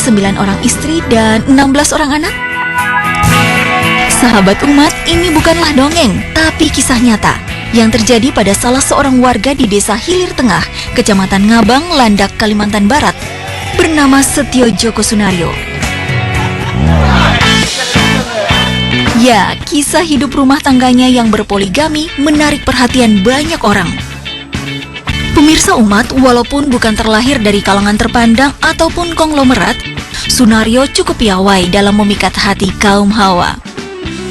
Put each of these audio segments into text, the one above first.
9 orang istri dan 16 orang anak? Sahabat umat, ini bukanlah dongeng, tapi kisah nyata yang terjadi pada salah seorang warga di Desa Hilir Tengah, Kecamatan Ngabang, Landak, Kalimantan Barat, bernama Setio Joko Sunaryo. Ya, kisah hidup rumah tangganya yang berpoligami menarik perhatian banyak orang. Pemirsa umat, walaupun bukan terlahir dari kalangan terpandang ataupun konglomerat, Sunaryo cukup piawai dalam memikat hati kaum hawa.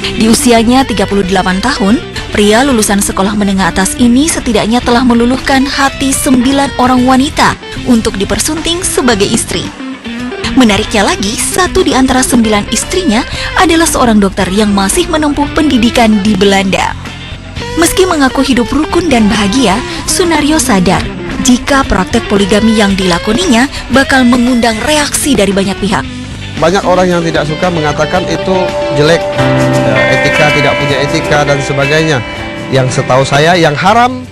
Di usianya 38 tahun, pria lulusan sekolah menengah atas ini setidaknya telah meluluhkan hati 9 orang wanita untuk dipersunting sebagai istri. Menariknya lagi, satu di antara 9 istrinya adalah seorang dokter yang masih menempuh pendidikan di Belanda. Meski mengaku hidup rukun dan bahagia, Sunaryo sadar jika praktek poligami yang dilakoninya bakal mengundang reaksi dari banyak pihak. Banyak orang yang tidak suka mengatakan itu jelek, etika, tidak punya etika dan sebagainya. Yang setahu saya yang haram,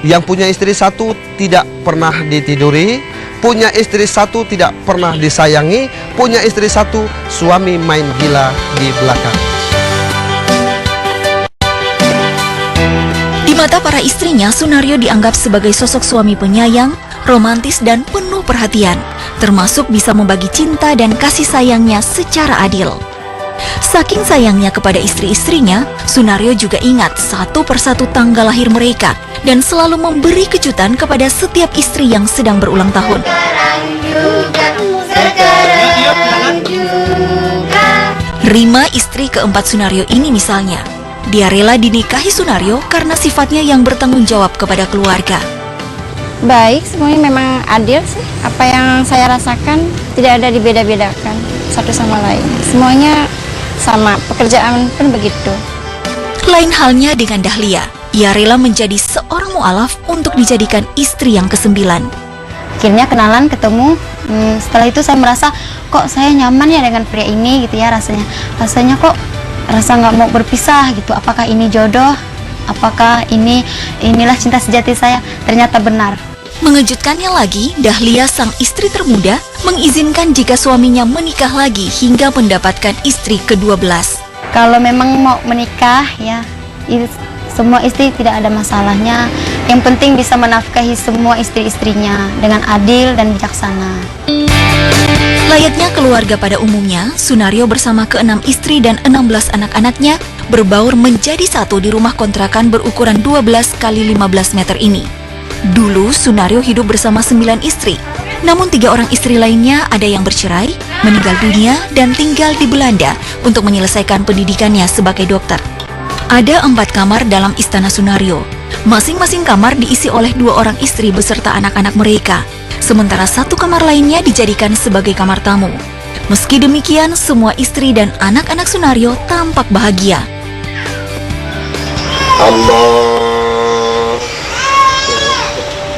yang punya istri satu tidak pernah ditiduri, punya istri satu tidak pernah disayangi, punya istri satu suami main gila di belakang. Di mata para istrinya, Sunaryo dianggap sebagai sosok suami penyayang, romantis dan penuh perhatian, termasuk bisa membagi cinta dan kasih sayangnya secara adil. Saking sayangnya kepada istri-istrinya, Sunaryo juga ingat satu persatu tanggal lahir mereka dan selalu memberi kejutan kepada setiap istri yang sedang berulang tahun. Rima, istri keempat Sunaryo ini misalnya, dia rela dinikahi Sunaryo karena sifatnya yang bertanggung jawab kepada keluarga. Baik, semuanya memang adil sih. Apa yang saya rasakan tidak ada dibeda-bedakan satu sama lain. Semuanya sama, pekerjaan pun begitu. Lain halnya dengan Dahlia. Ia rela menjadi seorang mu'alaf untuk dijadikan istri yang ke-9. Akhirnya kenalan, ketemu. Setelah itu saya merasa, kok saya nyaman ya dengan pria ini gitu ya rasanya. Rasanya kok rasa nggak mau berpisah gitu. Apakah ini jodoh? Apakah inilah cinta sejati saya? Ternyata benar. Mengejutkannya lagi, Dahlia sang istri termuda mengizinkan jika suaminya menikah lagi hingga mendapatkan istri ke-12. Kalau memang mau menikah ya, semua istri tidak ada masalahnya. Yang penting bisa menafkahi semua istri-istrinya dengan adil dan bijaksana. Layaknya keluarga pada umumnya, Sunaryo bersama ke-6 istri dan 16 anak-anaknya berbaur menjadi satu di rumah kontrakan berukuran 12 kali 15 meter ini. Dulu Sunaryo hidup bersama 9 istri, namun 3 orang istri lainnya ada yang bercerai, meninggal dunia, dan tinggal di Belanda untuk menyelesaikan pendidikannya sebagai dokter. Ada 4 kamar dalam istana Sunaryo. Masing-masing kamar diisi oleh 2 orang istri beserta anak-anak mereka, sementara 1 kamar lainnya dijadikan sebagai kamar tamu. Meski demikian, semua istri dan anak-anak Sunaryo tampak bahagia.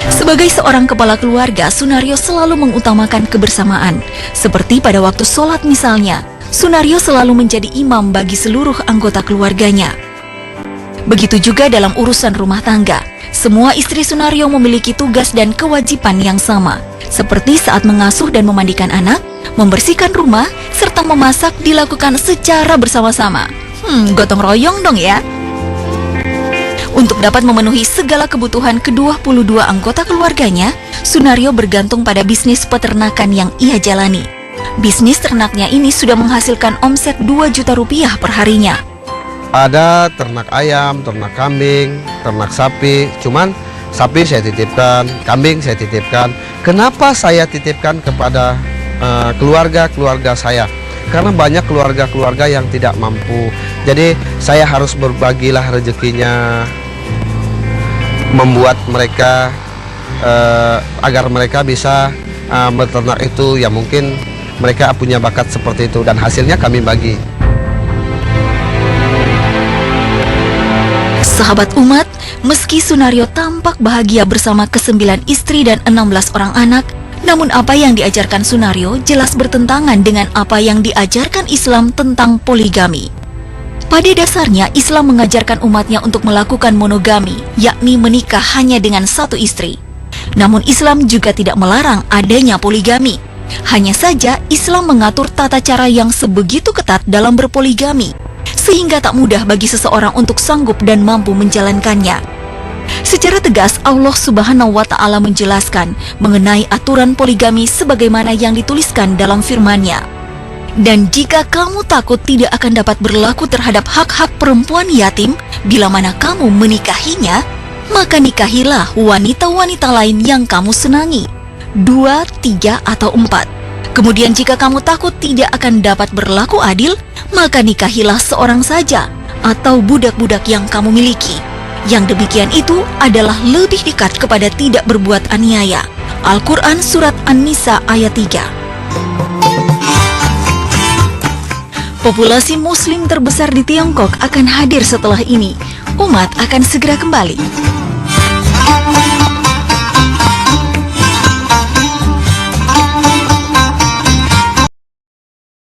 Sebagai seorang kepala keluarga, Sunaryo selalu mengutamakan kebersamaan. Seperti pada waktu sholat misalnya, Sunaryo selalu menjadi imam bagi seluruh anggota keluarganya. Begitu juga dalam urusan rumah tangga. Semua istri Sunaryo memiliki tugas dan kewajiban yang sama, seperti saat mengasuh dan memandikan anak, membersihkan rumah, serta memasak dilakukan secara bersama-sama. Gotong royong dong ya. Untuk dapat memenuhi segala kebutuhan ke-22 anggota keluarganya, Sunaryo bergantung pada bisnis peternakan yang ia jalani. Bisnis ternaknya ini sudah menghasilkan omset 2 juta rupiah per harinya. Ada ternak ayam, ternak kambing, ternak sapi. Cuman sapi saya titipkan, kambing saya titipkan. Kenapa saya titipkan kepada keluarga saya? Karena banyak keluarga-keluarga yang tidak mampu. Jadi saya harus berbagilah rezekinya, membuat mereka agar mereka bisa beternak itu. Ya mungkin mereka punya bakat seperti itu dan hasilnya kami bagi. Sahabat umat, meski Sunaryo tampak bahagia bersama ke-9 istri dan 16 orang anak, namun apa yang diajarkan Sunaryo jelas bertentangan dengan apa yang diajarkan Islam tentang poligami. Pada dasarnya, Islam mengajarkan umatnya untuk melakukan monogami, yakni menikah hanya dengan 1 istri. Namun Islam juga tidak melarang adanya poligami. Hanya saja Islam mengatur tata cara yang sebegitu ketat dalam berpoligami, sehingga tak mudah bagi seseorang untuk sanggup dan mampu menjalankannya. Secara tegas Allah Subhanahu wa Ta'ala menjelaskan mengenai aturan poligami sebagaimana yang dituliskan dalam firman-Nya. Dan jika kamu takut tidak akan dapat berlaku terhadap hak-hak perempuan yatim bila mana kamu menikahinya, maka nikahilah wanita-wanita lain yang kamu senangi, 2, 3, atau 4. Kemudian jika kamu takut tidak akan dapat berlaku adil, maka nikahilah seorang saja atau budak-budak yang kamu miliki. Yang demikian itu adalah lebih dekat kepada tidak berbuat aniaya. Al-Quran Surat An-Nisa ayat 3. Populasi Muslim terbesar di Tiongkok akan hadir setelah ini. Umat akan segera kembali.